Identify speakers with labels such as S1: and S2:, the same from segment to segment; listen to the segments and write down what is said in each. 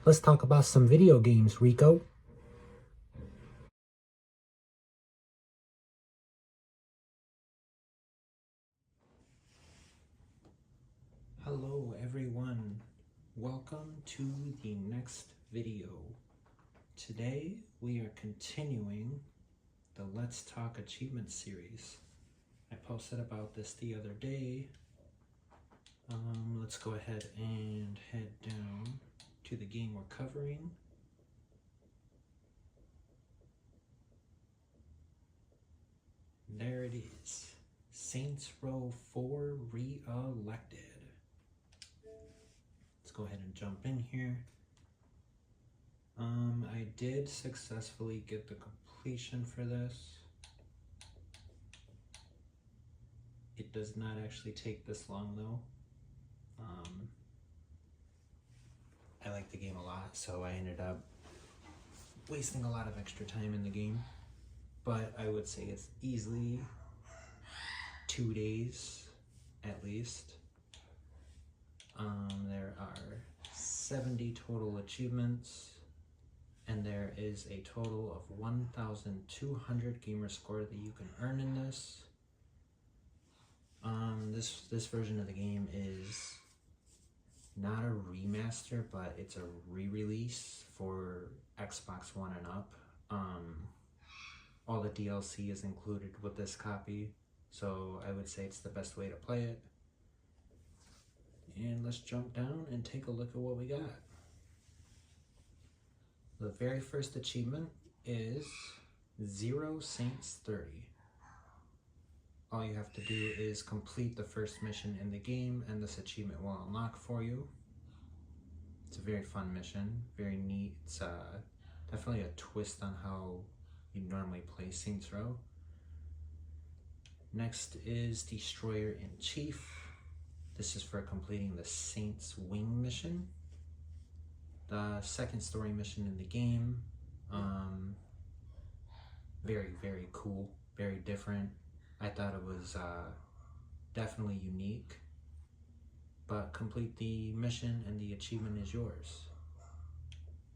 S1: Let's talk about some video games, Rico. Hello everyone, welcome to the next video. Today we are continuing the Let's Talk Achievement series. I posted about this the other day. Let's go ahead and head down to the game we're covering. There it is, Saints Row 4 Re-elected. Let's go ahead and jump in here. I did successfully get the completion for this. It does not actually take this long though. I like the game a lot, so I ended up wasting a lot of extra time in the game. But I would say it's easily 2 days at least. There are 70 total achievements, and there is a total of 1,200 gamer score that you can earn in this. This version of the game is not a remaster, but it's a re-release for Xbox One and up. All the DLC is included with this copy, so I would say it's the best way to play it. And let's jump down and take a look at what we got. The very first achievement is 0 Saints 30. All you have to do is complete the first mission in the game and this achievement will unlock for you. It's a very fun mission, very neat. It's definitely a twist on how you normally play Saints Row. Next is Destroyer in Chief. This is for completing the Saints Wing mission. The second story mission in the game. Very cool, very different. I thought it was definitely unique. But complete the mission and the achievement is yours.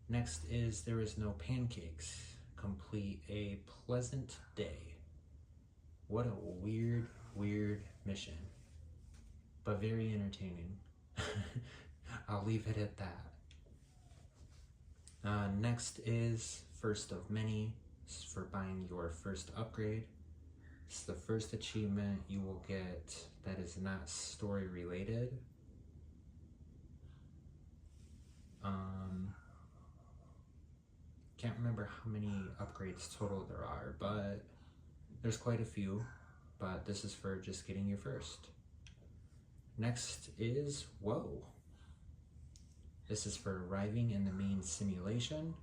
S1: Next is There Is No Pancakes. Complete a pleasant day. What a weird mission, but very entertaining. I'll leave it at that. Next is First of Many. This is for buying your first upgrade. It's the first achievement you will get that is not story related. Can't remember how many upgrades total there are, but there's quite a few, but this is for just getting your first. Next is Whoa. This is for arriving in the main simulation.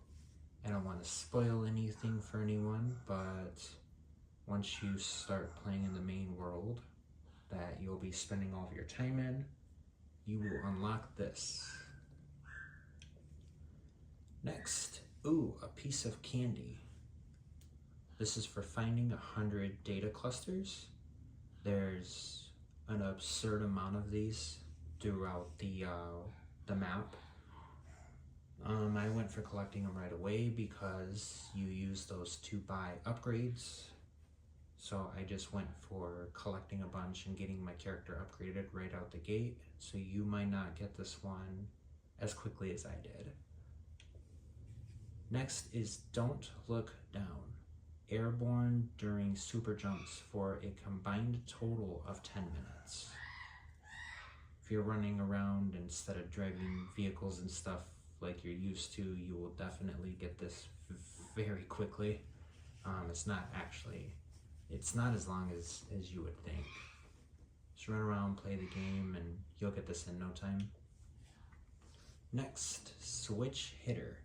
S1: I don't want to spoil anything for anyone, but once you start playing in the main world that you'll be spending all of your time in, you will unlock this. Next, a piece of candy. This is for finding 100 data clusters. There's an absurd amount of these throughout the map. I went for collecting them right away because you use those to buy upgrades. So I just went for collecting a bunch and getting my character upgraded right out the gate. So you might not get this one as quickly as I did. Next is Don't Look Down. Airborne during super jumps for a combined total of 10 minutes. If you're running around instead of driving vehicles and stuff like you're used to, you will definitely get this very quickly. It's not as long as you would think. Just run around, play the game, and you'll get this in no time. Next, Switch Hitter.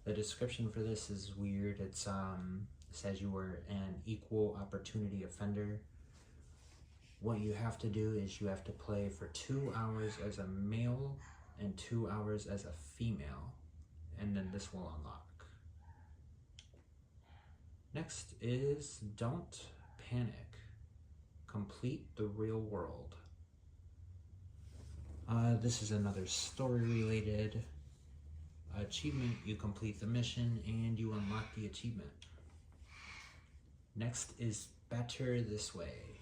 S1: The description for this is weird. It says you were an equal opportunity offender. What you have to do is you have to play for 2 hours as a male and 2 hours as a female, and then this will unlock. Next is Don't Panic. Complete the real world. This is another story related achievement, you complete the mission and you unlock the achievement. Next is Better This Way.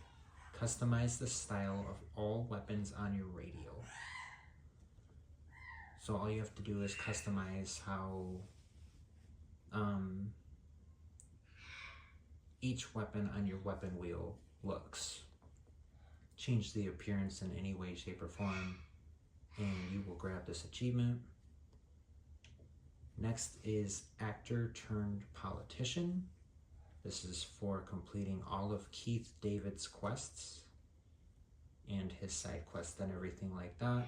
S1: Customize the style of all weapons on your radio. So all you have to do is customize how each weapon on your weapon wheel looks. Change the appearance in any way, shape, or form, and you will grab this achievement. Next is Actor Turned Politician. This is for completing all of Keith David's quests and his side quests and everything like that.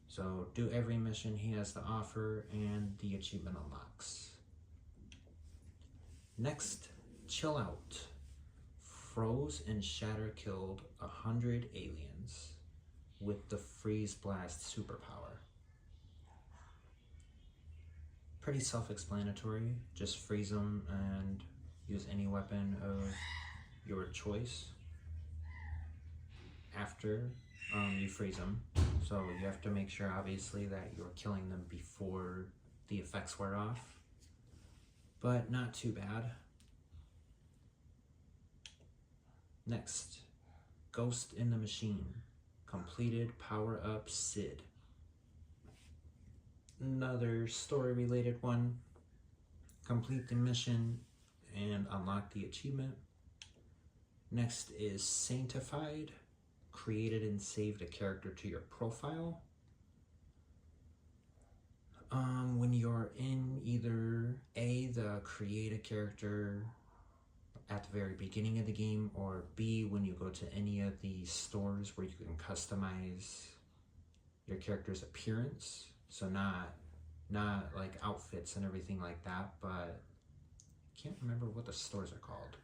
S1: So do every mission he has to offer and the achievement unlocks. Next, Chill Out. Froze and Shatter killed 100 aliens with the Freeze Blast superpower. Pretty self-explanatory. Just freeze them and use any weapon of your choice after you freeze them. So you have to make sure, obviously, that you're killing them before the effects wear off, but not too bad. Next, Ghost in the Machine. Completed Power Up Sid. Another story-related one. Complete the mission and unlock the achievement. Next is Sanctified. Created and saved a character to your profile. When you're in either A, the create a character at the very beginning of the game, or B, when you go to any of the stores where you can customize your character's appearance. So not like outfits and everything like that, but I can't remember what the stores are called.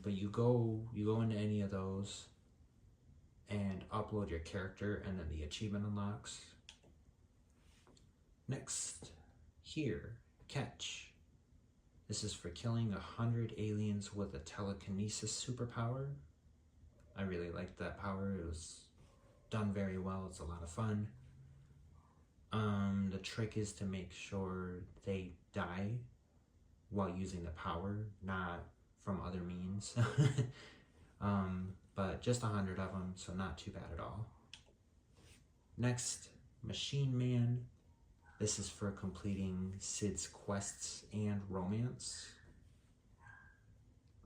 S1: But you go into any of those and upload your character, and then the achievement unlocks. Next, here, Catch. This is for killing 100 aliens with a telekinesis superpower. I really liked that power. It was done very well. It's a lot of fun. The trick is to make sure they die while using the power, not from other means. But just 100 of them, so not too bad at all. Next, Machine Man. This is for completing Sid's quests and romance.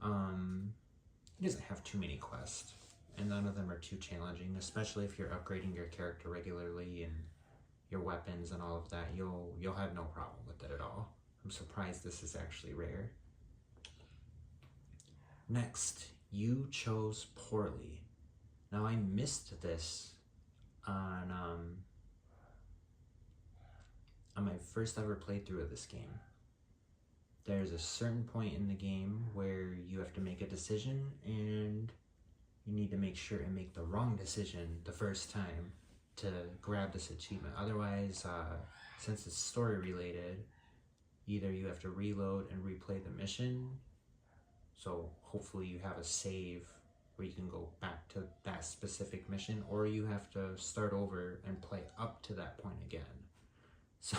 S1: He doesn't have too many quests, and none of them are too challenging, especially if you're upgrading your character regularly and your weapons and all of that. You'll have no problem with it at all. I'm surprised this is actually rare. Next, You Chose Poorly. Now, I missed this on my first ever playthrough of this game. There's a certain point in the game where you have to make a decision, and you need to make sure and make the wrong decision the first time to grab this achievement. Otherwise, since it's story related, either you have to reload and replay the mission, so hopefully you have a save where you can go back to that specific mission, or you have to start over and play up to that point again. So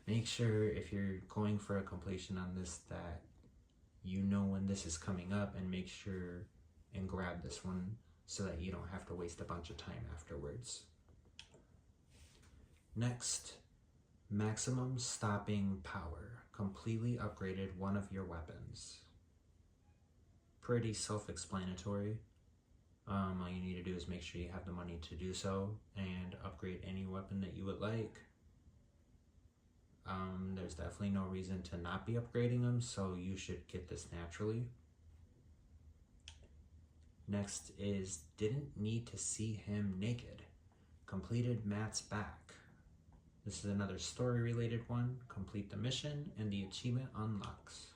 S1: make sure, if you're going for a completion on this, that you know when this is coming up, and make sure and grab this one so that you don't have to waste a bunch of time afterwards. Next, Maximum Stopping Power. Completely upgraded one of your weapons. Pretty self-explanatory. All you need to do is make sure you have the money to do so and upgrade any weapon that you would like. There's definitely no reason to not be upgrading them, so you should get this naturally. Next is Didn't Need to See Him Naked. Completed Matt's Back. This is another story related one. Complete the mission and the achievement unlocks.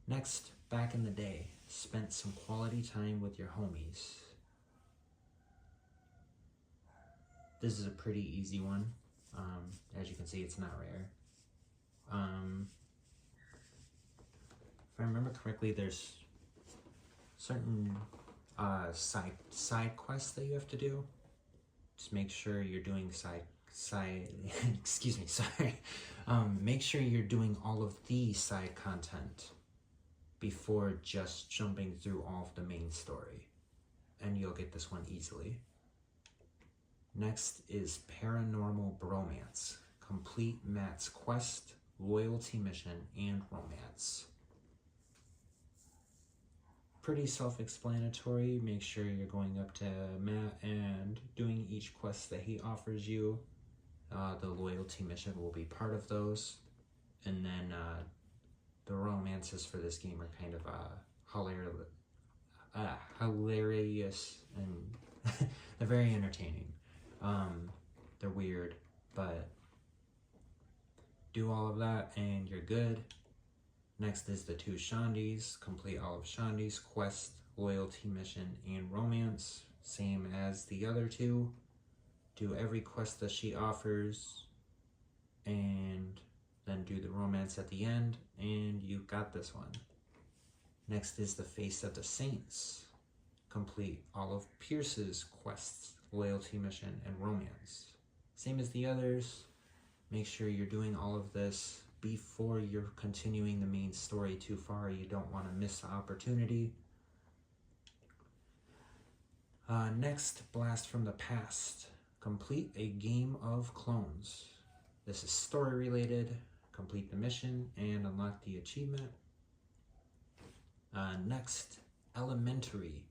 S1: Next, Back in the Day. Spent some quality time with your homies. This is a pretty easy one. As you can see, it's not rare. If I remember correctly, there's certain side quests that you have to do. Just make sure you're doing excuse me, sorry. Make sure you're doing all of the side content before just jumping through all of the main story, and you'll get this one easily. Next is Paranormal Bromance. Complete Matt's quest, loyalty mission, and romance. Pretty self-explanatory. Make sure you're going up to Matt and doing each quest that he offers you. The loyalty mission will be part of those. And then the romances for this game are kind of hilarious, and they're very entertaining. They're weird, but do all of that and you're good. Next is the 2 Shandis. Complete all of Shandi's quest, loyalty mission, and romance. Same as the other 2. Do every quest that she offers, and then do the romance at the end, and you got this one. Next is the Face of the Saints. Complete all of Pierce's quests, loyalty mission, and romance. Same as the others. Make sure you're doing all of this before you're continuing the main story too far. You don't want to miss the opportunity. Next, Blast from the Past. Complete a Game of Clones. This is story related. Complete the mission and unlock the achievement. Next, Elementary.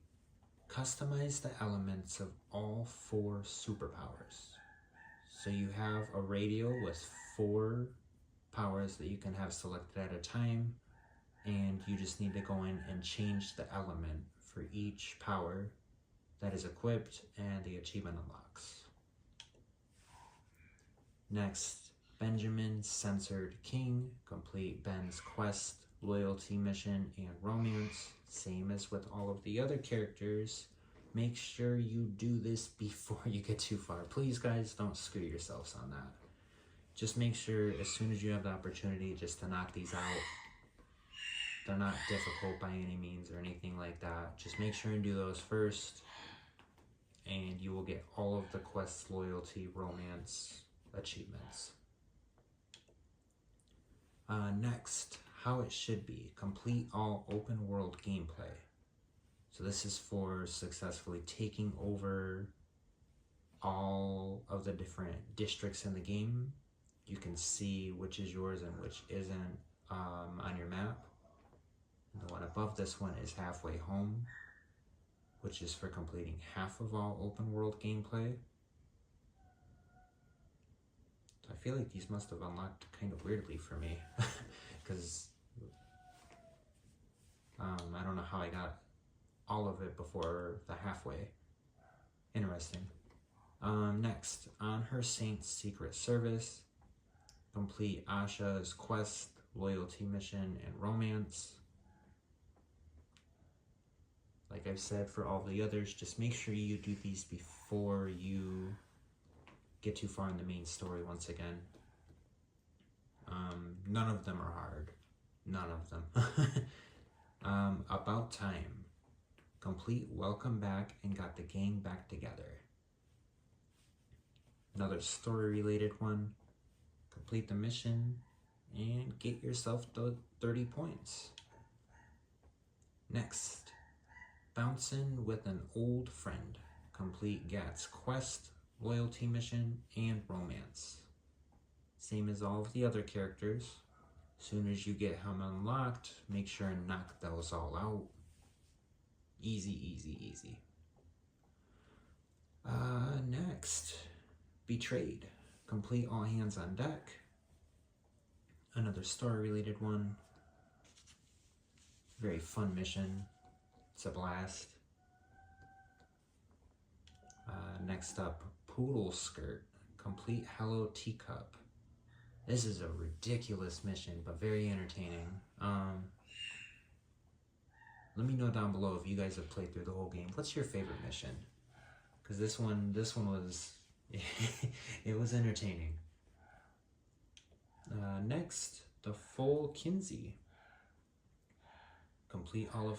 S1: Customize the elements of all 4 superpowers. So you have a radio with 4 powers that you can have selected at a time, and you just need to go in and change the element for each power that is equipped, and the achievement unlocks. Next, Benjamin Censored King. Complete Ben's quest, loyalty mission, and romance. Same as with all of the other characters. Make sure you do this before you get too far. Please, guys, don't screw yourselves on that. Just make sure as soon as you have the opportunity just to knock these out. They're not difficult by any means or anything like that. Just make sure and do those first, and you will get all of the quest, loyalty, romance achievements. Next, How It Should Be. Complete all open world gameplay. So this is for successfully taking over all of the different districts in the game. You can see which is yours and which isn't on your map. And the one above this one is Halfway Home, which is for completing half of all open world gameplay. I feel like these must have unlocked kind of weirdly for me, because I don't know how I got all of it before the halfway. Interesting. Next, On Her Saint's Secret Service. Complete Asha's quest, loyalty mission, and romance. Like I've said for all the others, just make sure you do these before you get too far in the main story once again. None of them are hard. None of them. About Time. Complete Welcome Back and Got the Gang Back Together. Another story-related one. Complete the mission and get yourself the 30 points. Next, Bouncin' with an Old Friend. Complete Gat's quest, loyalty mission, and romance. Same as all of the other characters. Soon as you get him unlocked, make sure and knock those all out. Easy, easy, easy. Next, Betrayed. Complete All Hands on Deck. Another story-related one. Very fun mission. It's a blast. Next up, Poodle Skirt. Complete Hello Teacup. This is a ridiculous mission, but very entertaining. Let me know down below if you guys have played through the whole game. What's your favorite mission? Because this one was, it was entertaining. Next, The Full Kinsey. Complete all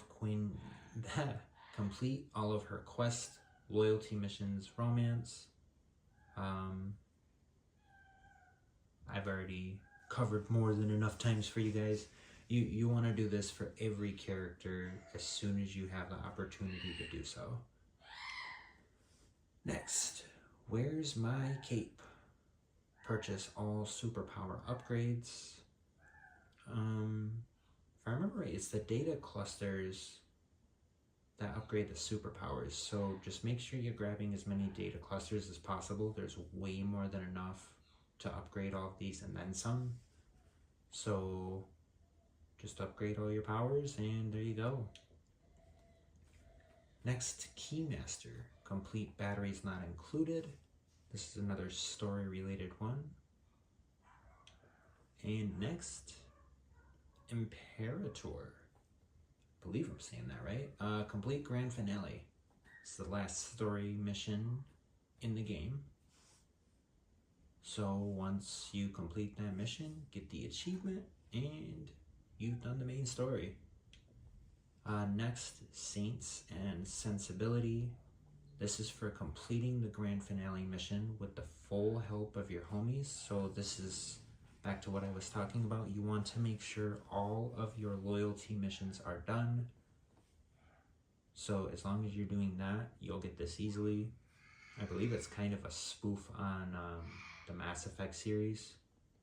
S1: of her quest, loyalty missions, romance. I've already covered more than enough times for you guys. You want to do this for every character as soon as you have the opportunity to do so. Next, where's my cape? Purchase all superpower upgrades. If I remember right, it's the data clusters that upgrade the superpowers. So just make sure you're grabbing as many data clusters as possible. There's way more than enough to upgrade all of these and then some. So just upgrade all your powers and there you go. Next, Keymaster. Complete batteries not included. This is another story related one. And next, Imperator. I believe I'm saying that right. Complete grand finale. It's the last story mission in the game. So once you complete that mission, get the achievement, and you've done the main story. Next, Saints and Sensibility. This is for completing the grand finale mission with the full help of your homies. So this is back to what I was talking about. You want to make sure all of your loyalty missions are done. So as long as you're doing that, you'll get this easily. I believe it's kind of a spoof on the Mass Effect series,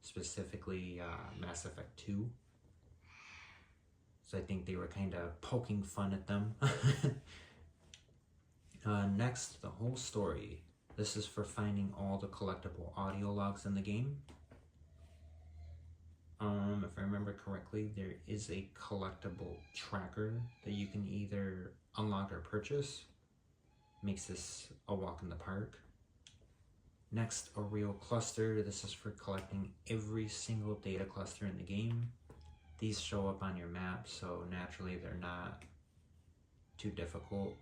S1: specifically Mass Effect 2. So I think they were kind of poking fun at them. Next, the whole story. This is for finding all the collectible audio logs in the game. If I remember correctly, there is a collectible tracker that you can either unlock or purchase. Makes this a walk in the park. Next, a real cluster. This is for collecting every single data cluster in the game. These show up on your map, so naturally they're not too difficult.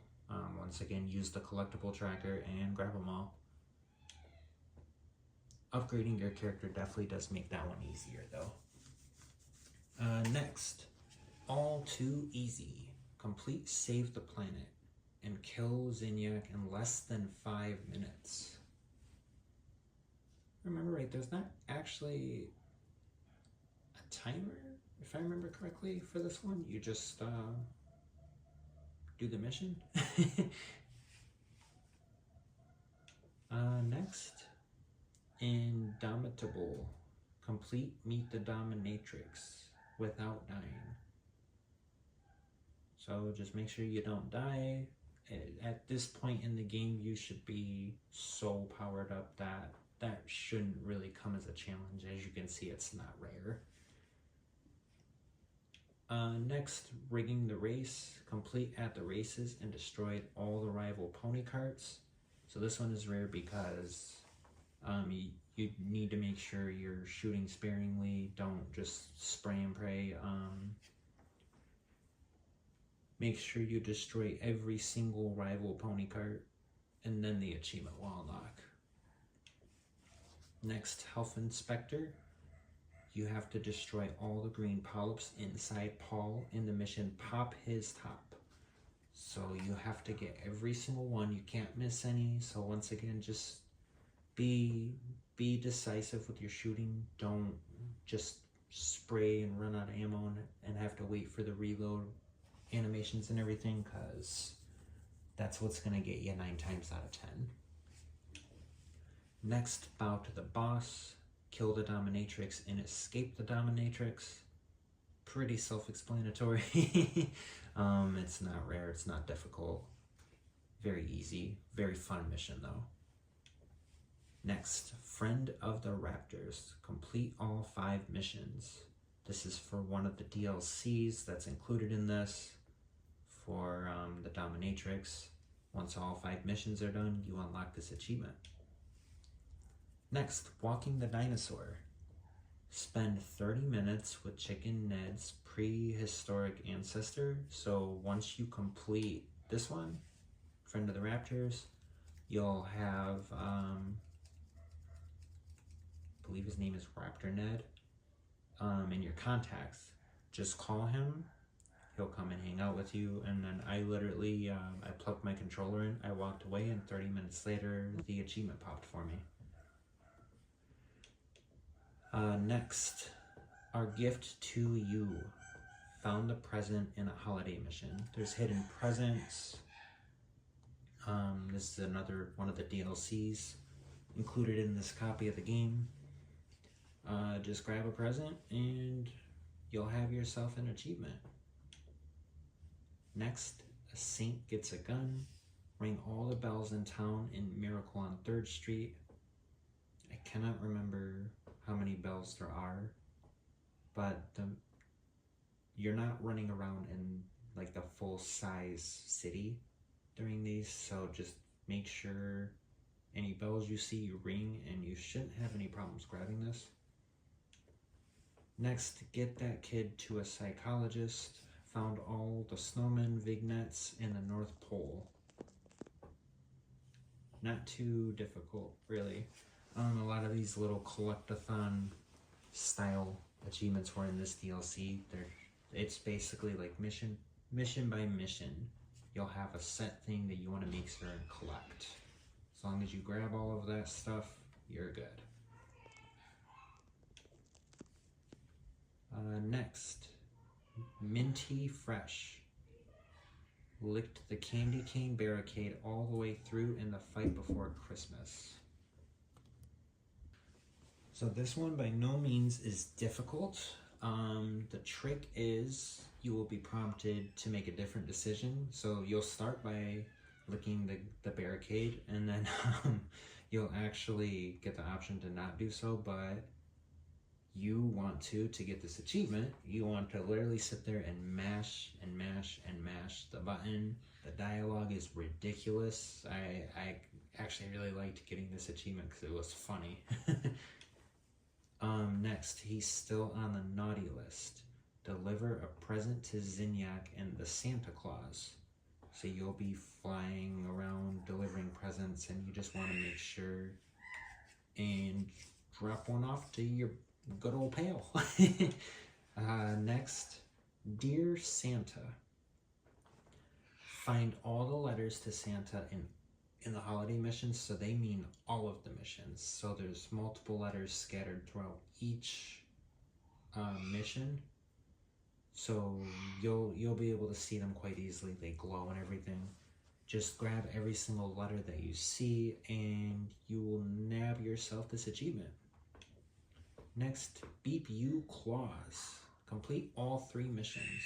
S1: Once again, use the collectible tracker and grab them all. Upgrading your character definitely does make that one easier though. Next, All Too Easy. Complete Save the Planet and kill Zinyak in less than 5 minutes. Remember right, there's not actually a timer, if I remember correctly, for this one. You just do the mission. Next, Indomitable. Complete Meet the Dominatrix without dying. So just make sure you don't die. At this point in the game, you should be so powered up that that shouldn't really come as a challenge. As you can see, it's not rare. Next, Rigging the Race. Complete at the races and destroy all the rival pony carts. So this one is rare because you need to make sure you're shooting sparingly. Don't just spray and pray. Make sure you destroy every single rival pony cart, and then the achievement will unlock. Next, Health Inspector. You have to destroy all the green polyps inside Paul in the mission Pop His Top. So you have to get every single one. You can't miss any. So once again, just be decisive with your shooting. Don't just spray and run out of ammo and have to wait for the reload animations and everything, because that's what's going to get you 9 times out of 10. Next, bow to the boss, kill the dominatrix and escape the dominatrix. Pretty self-explanatory. It's not rare, it's not difficult. Very easy, very fun mission though. Next, Friend of the Raptors. Complete all 5 missions. This is for one of the DLCs that's included in this for the dominatrix. Once all 5 missions are done, you unlock this achievement. Next, Walking the Dinosaur. Spend 30 minutes with Chicken Ned's prehistoric ancestor. So once you complete this one, Friend of the Raptors, you'll have, I believe his name is Raptor Ned, in your contacts. Just call him, he'll come and hang out with you, and then I literally, I plugged my controller in, I walked away, and 30 minutes later, the achievement popped for me. Next, our gift to you. Found a present in a holiday mission. There's hidden presents. This is another one of the DLCs included in this copy of the game. Just grab a present and you'll have yourself an achievement. Next, a saint gets a gun. Ring all the bells in town in Miracle on 3rd Street. I cannot remember how many bells there are, but you're not running around in like the full size city during these, so just make sure any bells you see you ring, and you shouldn't have any problems grabbing this. Next, get that kid to a psychologist. Found all the snowmen vignettes in the North Pole. Not too difficult, really. A lot of these little collectathon style achievements were in this DLC. It's basically like mission by mission. You'll have a set thing that you want to make sure and collect. As long as you grab all of that stuff, you're good. Next, Minty Fresh. Licked the candy cane barricade all the way through in the fight before Christmas. So this one by no means is difficult. The trick is you will be prompted to make a different decision. So you'll start by licking the barricade, and then you'll actually get the option to not do so, but you want to get this achievement, you want to literally sit there and mash and mash and mash the button. The dialogue is ridiculous. I actually really liked getting this achievement because it was funny. Next, he's still on the naughty list. Deliver a present to Zinyak and the Santa Claus. So you'll be flying around delivering presents, and you just want to make sure and drop one off to your good old pal. Next, Dear Santa. Find all the letters to Santa in the holiday missions, so they mean all of the missions. So there's multiple letters scattered throughout each mission. So you'll be able to see them quite easily. They glow and everything. Just grab every single letter that you see, and you will nab yourself this achievement. Next, Beep You Claus. Complete all 3 missions.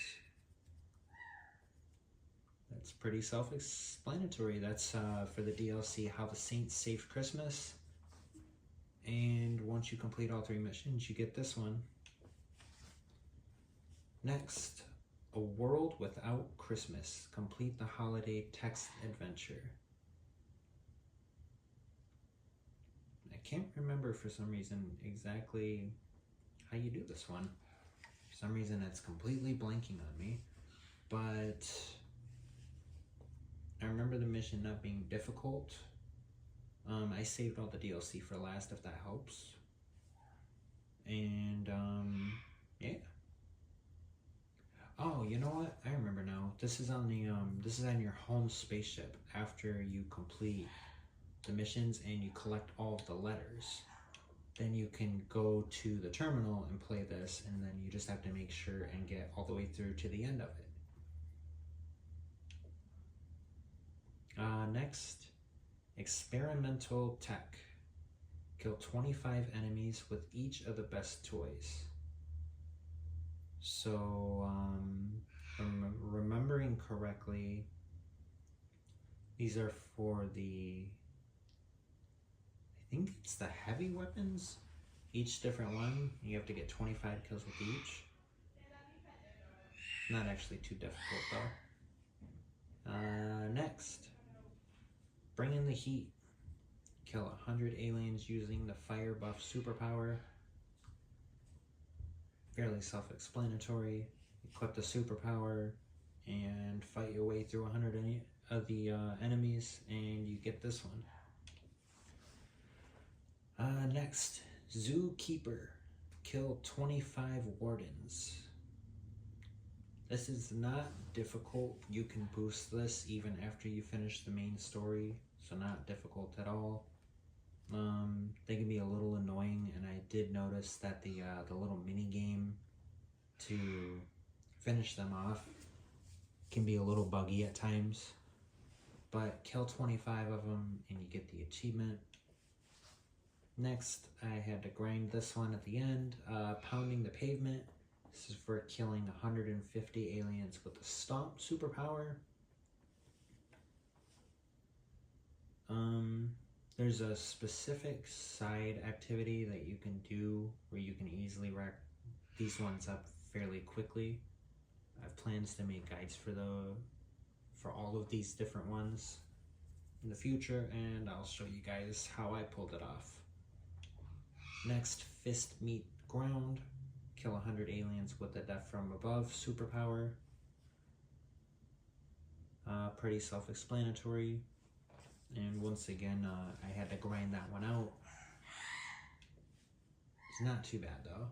S1: That's pretty self-explanatory. That's for the DLC How the Saints Saved Christmas. And once you complete all 3 missions, you get this one. Next, A World Without Christmas. Complete the holiday text adventure. I can't remember for some reason exactly how you do this one. For some reason it's completely blanking on me, but I remember the mission not being difficult. I saved all the DLC for last, if that helps. And yeah. Oh, you know what? I remember now. This is on the this is on your home spaceship after you complete the missions and you collect all of the letters. Then you can go to the terminal and play this, and then you just have to make sure and get all the way through to the end of it. Next, Experimental Tech. Kill 25 enemies with each of the best toys. So, from remembering correctly, these are for the, I think it's the heavy weapons. Each different one, you have to get 25 kills with each. Not actually too difficult though. Next, Bring in the Heat. Kill 100 aliens using the fire buff superpower. Fairly self-explanatory. Equip the superpower and fight your way through 100 of the enemies, and you get this one. Next, Zookeeper. Kill 25 wardens. This is not difficult. You can boost this even after you finish the main story, so not difficult at all. They can be a little annoying, and I did notice that the little mini game to finish them off can be a little buggy at times, but kill 25 of them and you get the achievement. Next, I had to grind this one at the end, Pounding the Pavement. This is for killing 150 aliens with the Stomp superpower. There's a specific side activity that you can do where you can easily rack these ones up fairly quickly. I have plans to make guides for all of these different ones in the future, and I'll show you guys how I pulled it off. Next, Fist Meet Ground. Kill 100 aliens with the Death from Above superpower. Pretty self-explanatory. And once again, I had to grind that one out. It's not too bad though.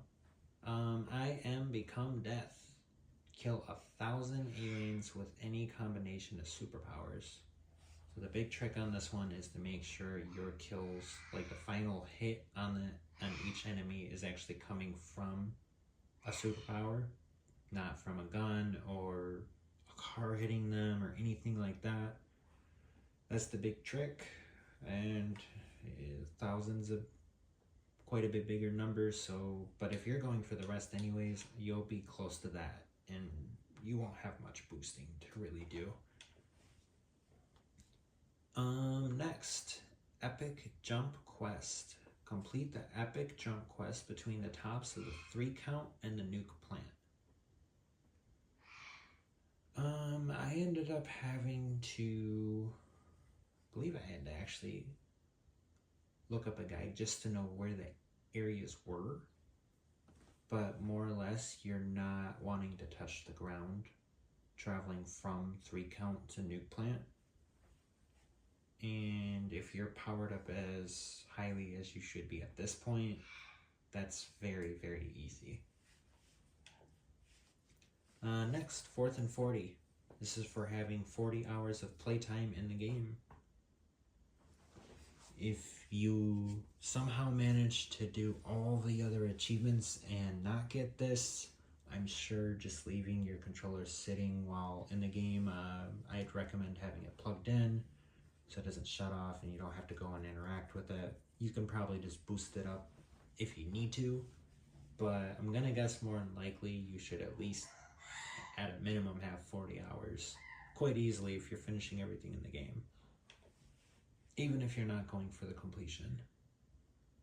S1: I Am Become Death. Kill 1,000 aliens with any combination of superpowers. So the big trick on this one is to make sure your kills, like the final hit on each enemy, is actually coming from a superpower, not from a gun or a car hitting them or anything like that. That's the big trick, and thousands of quite a bit bigger numbers. So, but if you're going for the rest anyways, you'll be close to that, and you won't have much boosting to really do. Next, Epic Jump Quest. Complete the epic jump quest between the tops of the 3 count and the nuke plant. I ended up having to, I believe I had to actually look up a guide just to know where the areas were, but more or less you're not wanting to touch the ground traveling from 3 count to nuke plant. And if you're powered up as highly as you should be at this point, that's very, very easy. Next, 4th and 40. This is for having 40 hours of playtime in the game. If you somehow manage to do all the other achievements and not get this, I'm sure just leaving your controller sitting while in the game, I'd recommend having it plugged in so it doesn't shut off and you don't have to go and interact with it. You can probably just boost it up if you need to, but I'm gonna guess more than likely you should at least at a minimum have 40 hours quite easily if you're finishing everything in the game, even if you're not going for the completion.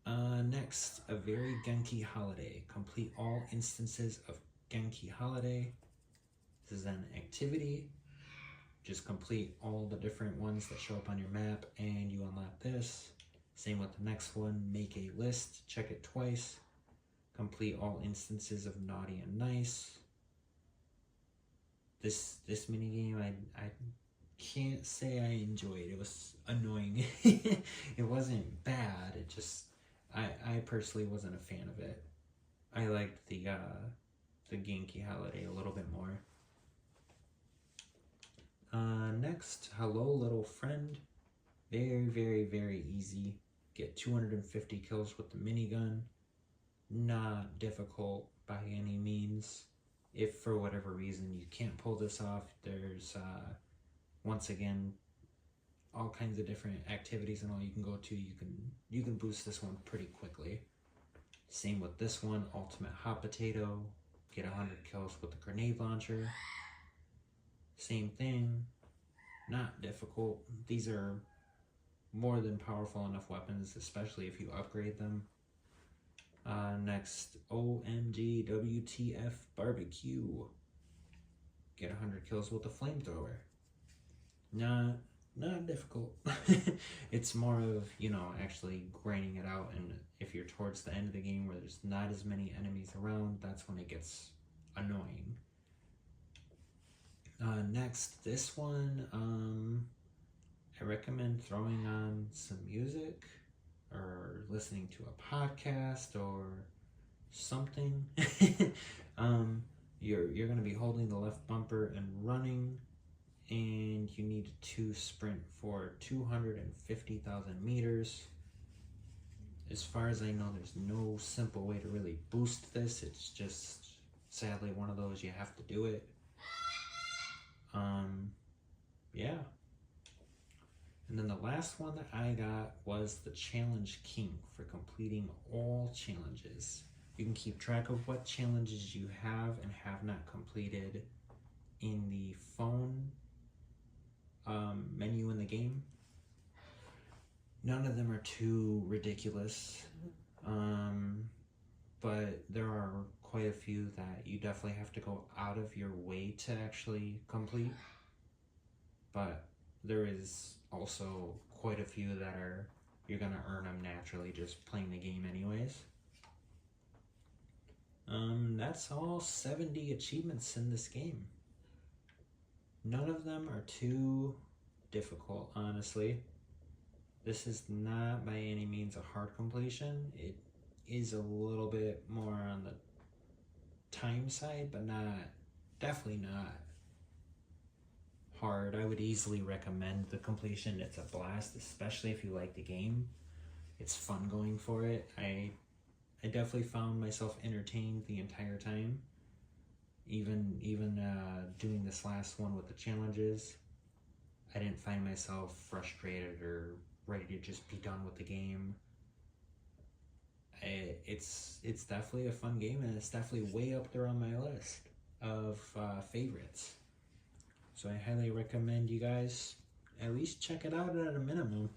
S1: Next, A Very Genki Holiday. Complete all instances of Genki Holiday. This is an activity. Just complete all the different ones that show up on your map and you unlock this. Same with the next one, Make a List, check it twice. Complete all instances of Naughty and Nice. This minigame, I can't say I enjoyed. It was annoying. It wasn't bad, it just, I personally wasn't a fan of it. I liked the Genki Holiday a little bit more. Next, Hello Little Friend. Very, very, very easy. Get 250 kills with the minigun. Not difficult by any means. If for whatever reason you can't pull this off, there's once again all kinds of different activities and all you can go to. You can boost this one pretty quickly. Same with this one, Ultimate Hot Potato. Get 100 kills with the grenade launcher. Same thing, not difficult. These are more than powerful enough weapons, especially if you upgrade them. Next, OMG WTF Barbecue. Get 100 kills with a flamethrower. Not difficult. It's more of, you know, actually grinding it out, and if you're towards the end of the game where there's not as many enemies around, that's when it gets annoying. Next, this one, I recommend throwing on some music or listening to a podcast or something. You're going to be holding the left bumper and running, and you need to sprint for 250,000 meters. as far as I know, there's no simple way to really boost this. It's just sadly one of those you have to do it. Yeah. And then the last one that I got was the Challenge King for completing all challenges. You can keep track of what challenges you have and have not completed in the phone menu in the game. None of them are too ridiculous, but there are quite a few that you definitely have to go out of your way to actually complete. But there is also quite a few that are, you're gonna earn them naturally just playing the game anyways. That's all 70 achievements in this game. None of them are too difficult, honestly. This is not by any means a hard completion. It is a little bit more on the time side, but definitely not hard. I would easily recommend the completion. It's a blast, especially if you like the game. It's fun going for it. I definitely found myself entertained the entire time. Even doing this last one with the challenges, I didn't find myself frustrated or ready to just be done with the game. It's definitely a fun game, and it's definitely way up there on my list of favorites. So I highly recommend you guys at least check it out at a minimum.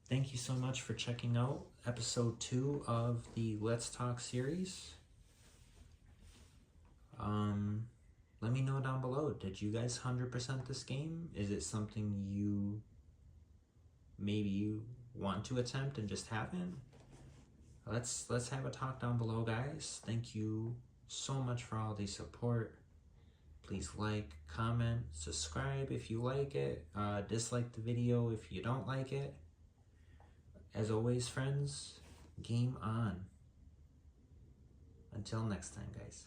S1: Thank you so much for checking out episode 2 of the Let's Talk series. Let me know down below. Did you guys 100% this game? Is it something you maybe want to attempt and just haven't? Let's have a talk down below, guys. Thank you so much for all the support. Please like, comment, subscribe if you like it. Dislike the video if you don't like it. As always, friends, game on. Until next time, guys.